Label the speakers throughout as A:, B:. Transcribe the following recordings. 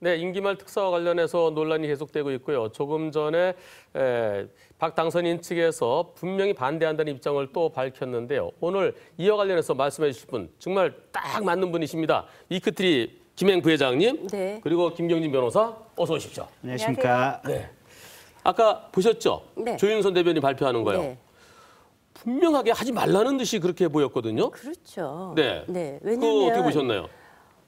A: 네, 임기말 특사와 관련해서 논란이 계속되고 있고요. 조금 전에 박 당선인 측에서 분명히 반대한다는 입장을 또 밝혔는데요. 오늘 이와 관련해서 말씀해 주실 분 정말 딱 맞는 분이십니다. 위크트리 김행 부회장님,
B: 네.
A: 그리고 김경진 변호사 어서 오십시오.
C: 안녕하십니까.
A: 네. 아까 보셨죠?
B: 네.
A: 조윤선 대변인 발표하는 거요.
B: 네.
A: 분명하게 하지 말라는 듯이 그렇게 보였거든요.
B: 그렇죠.
A: 네.
B: 네.
A: 그거 어떻게
B: 왜냐하면
A: 보셨나요?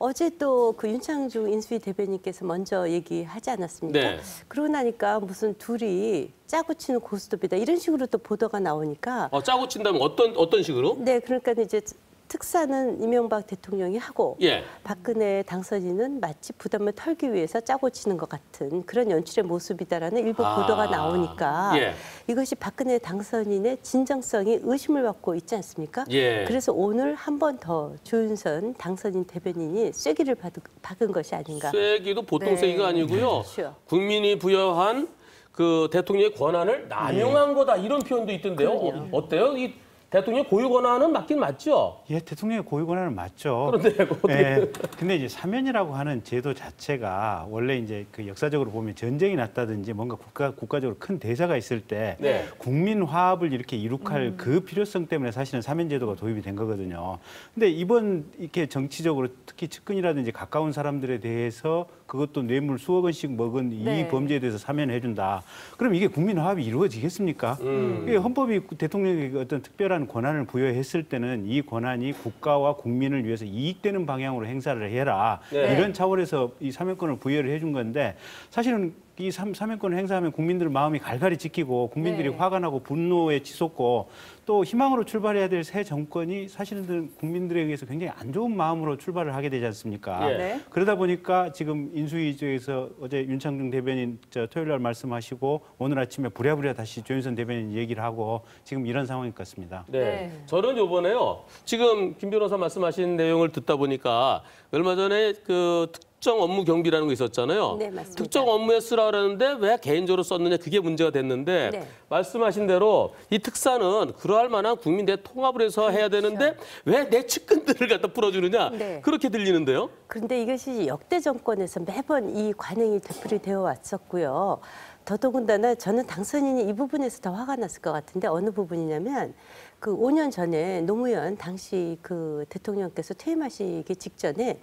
B: 어제 또 그 윤창중 인수위 대변인께서 먼저 얘기하지 않았습니까?
A: 네.
B: 그러고 나니까 무슨 둘이 짜고 치는 고스톱이다 이런 식으로 또 보도가 나오니까
A: 짜고 친다면 어떤 식으로?
B: 네, 그러니까 이제 특사는 이명박 대통령이 하고
A: 예.
B: 박근혜 당선인은 마치 부담을 털기 위해서 짜고 치는 것 같은 그런 연출의 모습이다라는 일부 보도가 나오니까
A: 예.
B: 이것이 박근혜 당선인의 진정성이 의심을 받고 있지 않습니까?
A: 예.
B: 그래서 오늘 한 번 더 조윤선 당선인 대변인이 쐐기를 박은 것이 아닌가.
A: 쐐기도 보통
B: 네.
A: 쐐기가 아니고요.
B: 그렇죠.
A: 국민이 부여한 그 대통령의 권한을 남용한 거다 이런 표현도 있던데요.
B: 그럼요.
A: 어때요? 이 대통령 고유 권한은 맞긴 맞죠?
C: 예, 대통령의 고유 권한은 맞죠.
A: 그런데
C: 예, 근데 이제 사면이라고 하는 제도 자체가 원래 이제 그 역사적으로 보면 전쟁이 났다든지 뭔가 국가적으로 큰 대사가 있을 때
A: 네.
C: 국민 화합을 이렇게 이룩할 그 필요성 때문에 사실은 사면 제도가 도입이 된 거거든요. 근데 이번 이렇게 정치적으로 특히 측근이라든지 가까운 사람들에 대해서 그것도 뇌물 수억 원씩 먹은
B: 네.
C: 이 범죄에 대해서 사면을 해준다. 그럼 이게 국민 화합이 이루어지겠습니까? 이게 헌법이 대통령에게 어떤 특별한 권한을 부여했을 때는 이 권한이 국가와 국민을 위해서 이익되는 방향으로 행사를 해라.
A: 네.
C: 이런 차원에서 이 사면권을 부여를 해준 건데 사실은 이 사면권을 행사하면 국민들 마음이 갈갈이 지키고 국민들이
B: 네.
C: 화가 나고 분노에 치솟고 또 희망으로 출발해야 될 새 정권이 사실은 국민들에 의해서 굉장히 안 좋은 마음으로 출발을 하게 되지 않습니까?
A: 예.
B: 네.
C: 그러다 보니까 지금 인수위에서 어제 윤창중 대변인 토요일 날 말씀하시고 오늘 아침에 부랴부랴 다시 조윤선 대변인 얘기를 하고 지금 이런 상황인 것 같습니다.
A: 네.
B: 네.
A: 저는 요번에요. 지금 김 변호사 말씀하신 내용을 듣다 보니까 얼마 전에 그 특정 업무 경비라는 거 있었잖아요.
B: 네, 맞습니다.
A: 특정 업무에 쓰라 그러는데 왜 개인적으로 썼느냐 그게 문제가 됐는데
B: 네.
A: 말씀하신 대로 이 특사는 그러할 만한 국민 대 통합을 해서 해야 되는데 왜 내 측근들을 갖다 풀어주느냐
B: 네.
A: 그렇게 들리는데요.
B: 그런데 이것이 역대 정권에서 매번 이 관행이 되풀이되어 왔었고요. 더더군다나 저는 당선인이 이 부분에서 더 화가 났을 것 같은데 어느 부분이냐면 그 5년 전에 노무현 당시 그 대통령께서 퇴임하시기 직전에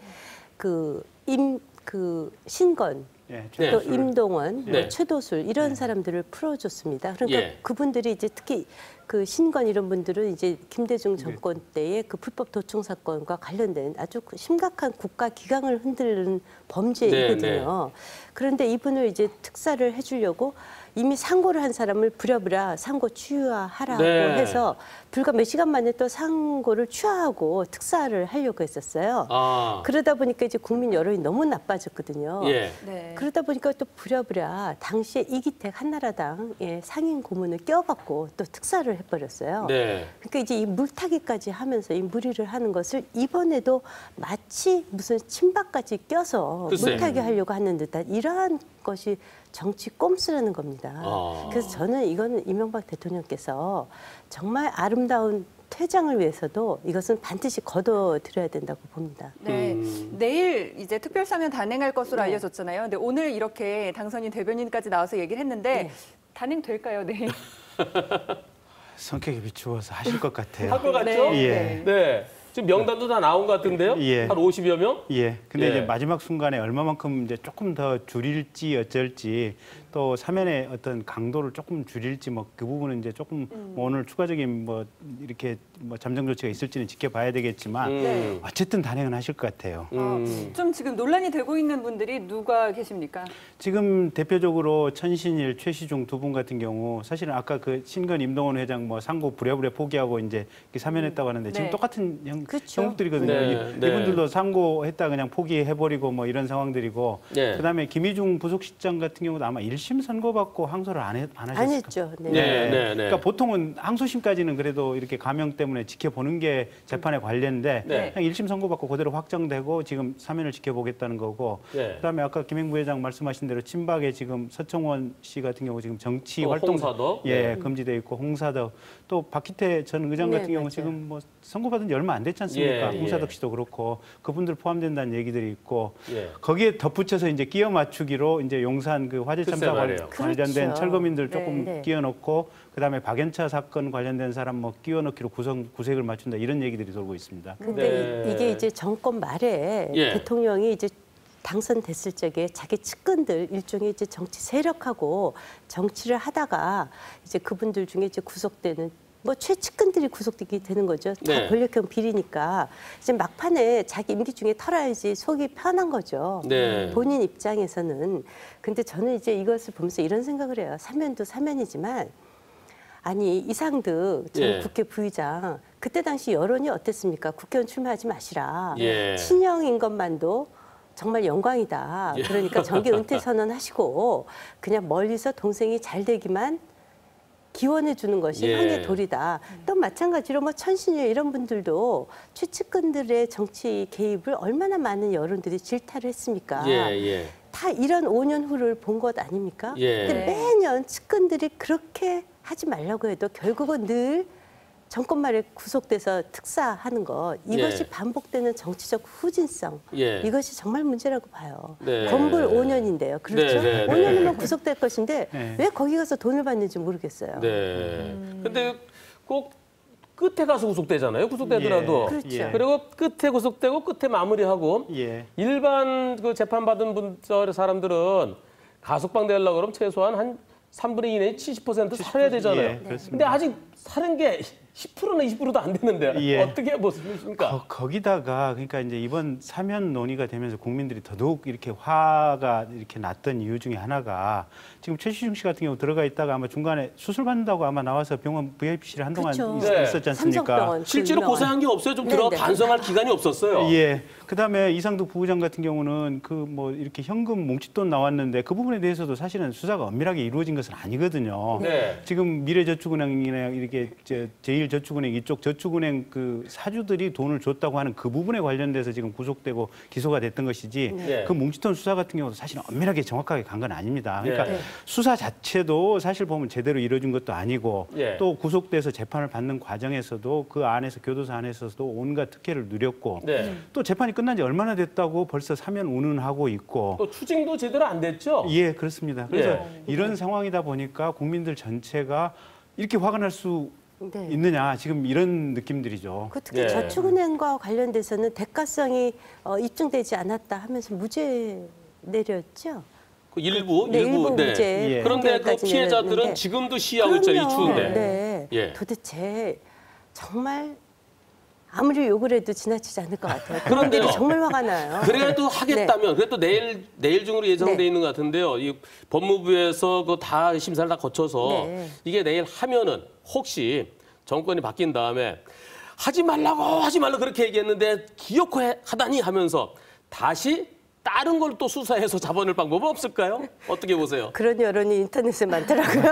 B: 그 신건
C: 예,
A: 네.
B: 또 임동원,
A: 네.
B: 뭐 최도술 이런 사람들을 풀어줬습니다. 그러니까
A: 예.
B: 그분들이 이제 특히 그 신건 이런 분들은 이제 김대중 정권 때의 그 불법 도청 사건과 관련된 아주 심각한 국가 기강을 흔드는 범죄이거든요. 그런데 이분을 이제 특사를 해주려고 이미 상고를 한 사람을 부랴부랴 상고 취하하라고
A: 네.
B: 해서 불과 몇 시간 만에 또 상고를 취하하고 특사를 하려고 했었어요.
A: 아,
B: 그러다 보니까 이제 국민 여론이 너무 나빠졌거든요.
A: 예.
D: 네.
B: 그러다 보니까 또 부랴부랴 당시에 이기택 한나라당 상임 고문을 껴갖고 또 특사를 해버렸어요.
A: 네.
B: 그러니까 이제 이 물타기까지 하면서 이 무리를 하는 것을 이번에도 마치 무슨 친박까지 껴서
A: 글쎄.
B: 물타기 하려고 하는 듯한 이러한 것이 정치 꼼수라는 겁니다.
A: 아.
B: 그래서 저는 이거는 이명박 대통령께서 정말 아름다운 퇴장을 위해서도 이것은 반드시 거둬들여야 된다고 봅니다.
D: 네. 내일 이제 특별 사면 단행할 것으로
B: 네.
D: 알려졌잖아요. 근데 오늘 이렇게 당선인 대변인까지 나와서 얘기를 했는데
B: 네.
D: 단행될까요, 내일?
C: 성격에 비추어서 하실 것 같아요.
A: 할 것 같죠?
D: 네.
C: 예.
A: 네. 지금 명단도 다 나온 것 같은데요.
C: 예.
A: 한 50여 명?
C: 예. 근데
A: 예.
C: 이제 마지막 순간에 얼마만큼 이제 조금 더 줄일지 어쩔지 또 사면의 어떤 강도를 조금 줄일지 뭐 그 부분은 이제 조금 뭐 오늘 추가적인 뭐 이렇게 뭐 잠정 조치가 있을지는 지켜봐야 되겠지만
D: 네.
C: 어쨌든 단행은 하실 것 같아요.
D: 좀 지금 논란이 되고 있는 분들이 누가 계십니까?
C: 지금 대표적으로 천신일, 최시중 두 분 같은 경우 사실은 아까 그 신건 임동원 회장 뭐 상고 부랴부랴 포기하고 이제 이렇게 사면했다고 하는데 지금
D: 네.
C: 똑같은
B: 그렇죠.
C: 형국들이거든요.
A: 네, 네.
C: 이분들도 상고했다 그냥 포기해버리고 뭐 이런 상황들이고
A: 네.
C: 그다음에 김희중 부속실장 같은 경우도 아마 1심 선고받고 항소를 안 하셨을까?
B: 안 했죠. 네.
A: 네.
C: 그러니까 보통은 항소심까지는 그래도 이렇게 감형 때문에 지켜보는 게 재판에 관련인데
A: 네.
C: 그냥 1심 선고받고 그대로 확정되고 지금 사면을 지켜보겠다는 거고
A: 네.
C: 그다음에 아까 김행 부회장 말씀하신 대로 친박의 지금 서청원 씨 같은 경우 지금 정치
A: 또
C: 활동
A: 홍사덕.
C: 예,
A: 네.
C: 금지돼 있고 홍사덕 또 박희태 전 의장
B: 네,
C: 같은 경우
B: 맞아요.
C: 지금 뭐 선고받은 지 얼마 안 됐지 않습니까?
A: 예,
C: 홍사덕
A: 예.
C: 씨도 그렇고 그분들 포함된다는 얘기들이 있고
A: 예.
C: 거기에 덧붙여서 이제 끼워 맞추기로 이제 용산 그 화재 참사
A: 글쎄 말이에요.
C: 관련된
B: 그렇죠.
C: 철거민들 조금
B: 네.
C: 끼워 넣고 그다음에 박연차 사건 관련된 사람 뭐 끼워 넣기로 구색을 맞춘다 이런 얘기들이 돌고 있습니다.
B: 근데
A: 네.
B: 이게 이제 정권 말에
A: 예.
B: 대통령이 이제 당선됐을 적에 자기 측근들 일종의 이제 정치 세력하고 정치를 하다가 이제 그분들 중에 이제 구속되는 뭐 최측근들이 구속되게 되는 거죠. 다
A: 네.
B: 권력형 비리니까 이제 막판에 자기 임기 중에 털어야지 속이 편한 거죠.
A: 네.
B: 본인 입장에서는. 근데 저는 이제 이것을 보면서 이런 생각을 해요. 사면도 사면이지만 아니 이상득 전
A: 예.
B: 국회 부의장 그때 당시 여론이 어땠습니까? 국회의원 출마하지 마시라.
A: 예.
B: 친형인 것만도 정말 영광이다.
A: 예.
B: 그러니까 정계 은퇴 선언하시고 그냥 멀리서 동생이 잘 되기만 기원해 주는 것이
A: 예.
B: 형의 도리다. 또 마찬가지로 뭐 천신일 이런 분들도 최측근들의 정치 개입을 얼마나 많은 여론들이 질타를 했습니까?
A: 예.
B: 다 이런 5년 후를 본 것 아닙니까?
A: 예.
B: 근데 매년 측근들이 그렇게 하지 말라고 해도 결국은 늘 정권 말에 구속돼서 특사하는 것 이것이
A: 예.
B: 반복되는 정치적 후진성
A: 예.
B: 이것이 정말 문제라고 봐요.
A: 네.
B: 건불 5년인데요. 그렇죠?
A: 네.
B: 5년이면 구속될 것인데
C: 네.
B: 왜 거기 가서 돈을 받는지 모르겠어요.
A: 네. 근데 꼭 끝에 가서 구속되잖아요. 구속되더라도.
C: 예.
B: 그렇죠.
C: 예.
A: 그리고 끝에 구속되고 끝에 마무리하고
C: 예.
A: 일반 그 재판 받은 분들 사람들은 가석방 되려고 그러면 최소한 한 3분의 2 내지 70% 살아야 되잖아요.
C: 예, 그렇습니다.
A: 근데 아직 사는 게 10%나 20%도 안 됐는데
C: 예.
A: 어떻게 보십니까?
C: 거기다가 그러니까 이제 이번 사면 논의가 되면서 국민들이 더더욱 이렇게 화가 이렇게 났던 이유 중에 하나가 지금 최시중 씨 같은 경우 들어가 있다가 아마 중간에 수술 받는다고 아마 나와서 병원 VIP실에 한동안
B: 그렇죠.
A: 네.
C: 있었지 않습니까?
B: 삼성병원 그
A: 실제로
B: 유명한.
A: 고생한 게 없어요. 좀
B: 네,
A: 들어
B: 네.
A: 반성할 기간이 없었어요.
C: 예. 그다음에 이상득 부부장 같은 경우는 그 뭐 이렇게 현금 뭉칫돈 나왔는데 그 부분에 대해서도 사실은 수사가 엄밀하게 이루어진 것은 아니거든요.
A: 네.
C: 지금 미래저축은행이나 이렇게 제1저축은행 이쪽 저축은행 그 사주들이 돈을 줬다고 하는 그 부분에 관련돼서 지금 구속되고 기소가 됐던 것이지
A: 네.
C: 그 뭉칫돈 수사 같은 경우도 사실은 엄밀하게 정확하게 간 건 아닙니다. 그러니까
A: 네.
C: 수사 자체도 사실 보면 제대로 이루어진 것도 아니고
A: 예.
C: 또 구속돼서 재판을 받는 과정에서도 그 안에서 교도소 안에서도 온갖 특혜를 누렸고
A: 네.
C: 또 재판이 끝난 지 얼마나 됐다고 벌써 사면 운운하고 있고
A: 또 추징도 제대로 안 됐죠?
C: 예 그렇습니다. 그래서
A: 예.
C: 이런 상황이다 보니까 국민들 전체가 이렇게 화가 날 수
B: 네.
C: 있느냐 지금 이런 느낌들이죠.
B: 그 특히
A: 예.
B: 저축은행과 관련돼서는 대가성이 입증되지 않았다 하면서 무죄 내렸죠.
A: 그 일부
B: 네, 일부
A: 네.
B: 무죄.
C: 예.
A: 그런데 그
B: 판결까지
A: 피해자들은
B: 내렸는데.
A: 지금도 시하고 있잖아요. 이
B: 그럼요.
A: 추운데.
B: 네.
A: 예.
B: 도대체 정말 아무리 욕을 해도 지나치지 않을 것 같아요.
A: 그런데요.
B: 그런데 정말 화가 나요.
A: 그래도 하겠다면 그래도 내일 중으로 예정돼
B: 네.
A: 있는 것 같은데요. 이 법무부에서 그 다 심사를 다 거쳐서
B: 네.
A: 이게 내일 하면은 혹시 정권이 바뀐 다음에 하지 말라고 그렇게 얘기했는데 기어코 하다니 하면서 다시 다른 걸 또 수사해서 잡아낼 방법은 없을까요? 어떻게 보세요?
B: 그런 여론이 인터넷에 많더라고요.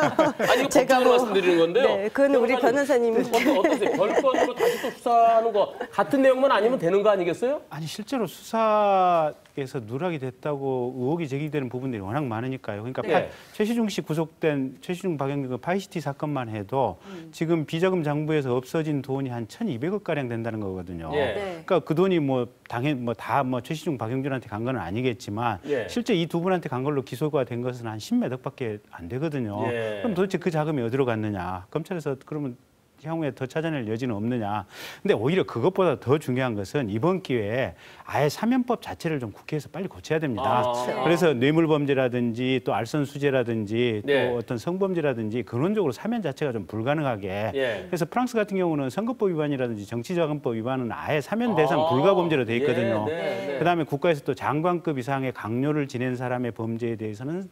A: 아니 이거 법적으로 말씀드리는 건데요.
B: 네, 그건 우리 변호사님이
A: 어떠세요? 별건으로 다시 또 수사하는 거 같은 내용만 아니면 되는 거 아니겠어요?
C: 아니 실제로 수사에서 누락이 됐다고 의혹이 제기되는 부분들이 워낙 많으니까요. 그러니까
A: 네.
C: 최시중 씨 구속된 최시중 박영진 그 파이시티 사건만 해도 지금 비자금 장부에서 없어진 돈이 한 1,200억 가량 된다는 거거든요.
A: 예.
B: 네.
C: 그러니까 그 돈이 뭐 당연 다 최시중 박영준한테 간 건 아니겠지만
A: 예.
C: 실제 이 두 분한테 간 걸로 기소가 된 것은 한 10몇 억밖에 안 되거든요.
A: 예.
C: 그럼 도대체 그 자금이 어디로 갔느냐? 검찰에서 그러면 향후에 더 찾아낼 여지는 없느냐. 근데 오히려 그것보다 더 중요한 것은 이번 기회에 아예 사면법 자체를 좀 국회에서 빨리 고쳐야 됩니다.
A: 아.
C: 그래서 뇌물범죄라든지 또 알선수재라든지
A: 네.
C: 또 어떤 성범죄라든지 근원적으로 사면 자체가 좀 불가능하게
A: 예.
C: 그래서 프랑스 같은 경우는 선거법 위반이라든지 정치자금법 위반은 아예 사면 대상 불가범죄로 돼 있거든요.
A: 네.
C: 그다음에 국가에서 또 장관급 이상의 강요를 지낸 사람의 범죄에 대해서는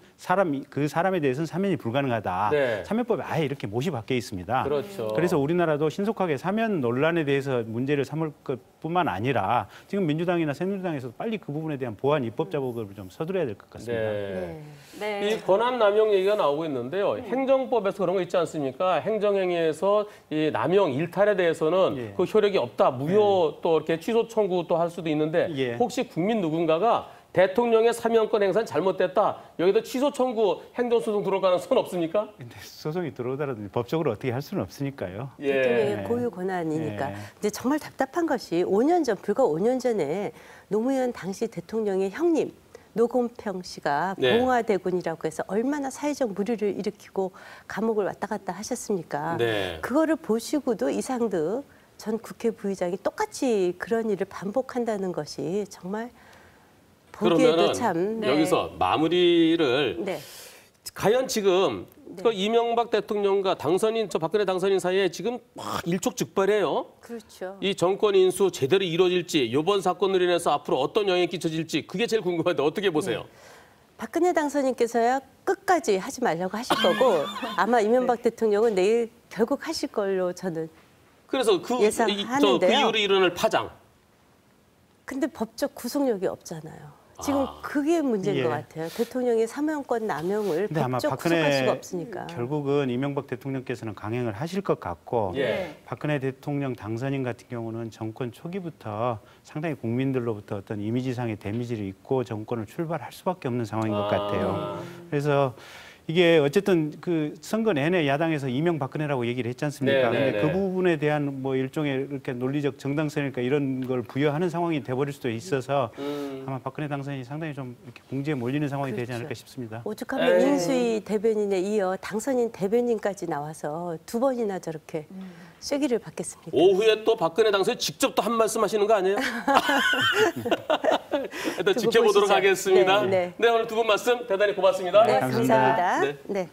C: 그 사람에 대해서는 사면이 불가능하다.
A: 네.
C: 사면법에 아예 이렇게 못이 박혀 있습니다.
A: 그렇죠.
C: 그래서 그래서 우리나라도 신속하게 사면 논란에 대해서 문제를 삼을 것뿐만 아니라 지금 민주당이나 새누리당에서도 빨리 그 부분에 대한 보완 입법 작업을 좀 서두려야 될 것 같습니다.
A: 네.
D: 네.
A: 이 권한 남용 얘기가 나오고 있는데요. 행정법에서 그런 거 있지 않습니까? 행정행위에서 이 남용 일탈에 대해서는
C: 예.
A: 그 효력이 없다. 무효 또 이렇게 취소 청구 또 할 수도 있는데
C: 예.
A: 혹시 국민 누군가가 대통령의 사면권 행사는 잘못됐다. 여기다 취소 청구 행정소송 들어올 가능성은 없습니까?
C: 근데 소송이 들어오더라도 법적으로 어떻게 할 수는 없으니까요.
B: 대통령의
C: 예.
B: 고유 권한이니까.
C: 예.
B: 근데 정말 답답한 것이 불과 5년 전에 노무현 당시 대통령의 형님 노건평 씨가
A: 네.
B: 봉화대군이라고 해서 얼마나 사회적 물의를 일으키고 감옥을 왔다 갔다 하셨습니까?
A: 네.
B: 그거를 보시고도 이상득 전 국회 부의장이 똑같이 그런 일을 반복한다는 것이 정말 보기에도
A: 그러면은
B: 참
D: 네.
A: 여기서 마무리를
B: 네.
A: 과연 지금
B: 네.
A: 그 이명박 대통령과 당선인 저 박근혜 당선인 사이에 지금 막 일촉즉발이에요.
B: 그렇죠.
A: 이 정권 인수 제대로 이루어질지 이번 사건으로 인해서 앞으로 어떤 영향이 끼쳐질지 그게 제일 궁금한데 어떻게 보세요?
B: 박근혜 당선인께서야 끝까지 하지 말라고 하실 거고 아마 이명박 대통령은 내일 결국 하실 걸로 저는.
A: 그래서 그
B: 예상하는데요.
A: 이후로 일어날 파장.
B: 근데 법적 구속력이 없잖아요. 지금
A: 아.
B: 그게 문제인
C: 예.
B: 것 같아요. 대통령의 사면권 남용을
C: 근데 아마
B: 법적 구속할 수가
C: 박근혜
B: 없으니까.
C: 결국은 이명박 대통령께서는 강행을 하실 것 같고
A: 예.
C: 박근혜 대통령 당선인 같은 경우는 정권 초기부터 상당히 국민들로부터 어떤 이미지상의 데미지를 입고 정권을 출발할 수밖에 없는 상황인 것 같아요. 그래서 이게 어쨌든 그 선거 내내 야당에서 이명박근혜라고 얘기를 했지 않습니까?
A: 네, 네,
C: 근데
A: 네.
C: 그 부분에 대한 뭐 일종의 이렇게 논리적 정당성이니까 이런 걸 부여하는 상황이 돼버릴 수도 있어서 아마 박근혜 당선인이 상당히 좀 이렇게 궁지에 몰리는 상황이 되지
B: 그렇죠.
C: 않을까 싶습니다.
B: 오죽하면
A: 에이.
B: 인수위 대변인에 이어 당선인 대변인까지 나와서 2번이나 저렇게 쐐기를 받겠습니까?
A: 오후에 또 박근혜 당선인 직접 또 한 말씀 하시는 거 아니에요? 일단
B: 두고
A: 지켜보도록
B: 보시죠.
A: 하겠습니다.
B: 네, 네.
A: 네, 오늘 두 분 말씀 대단히 고맙습니다.
B: 네,
C: 감사합니다.
B: 감사합니다.
A: 네.
B: 네.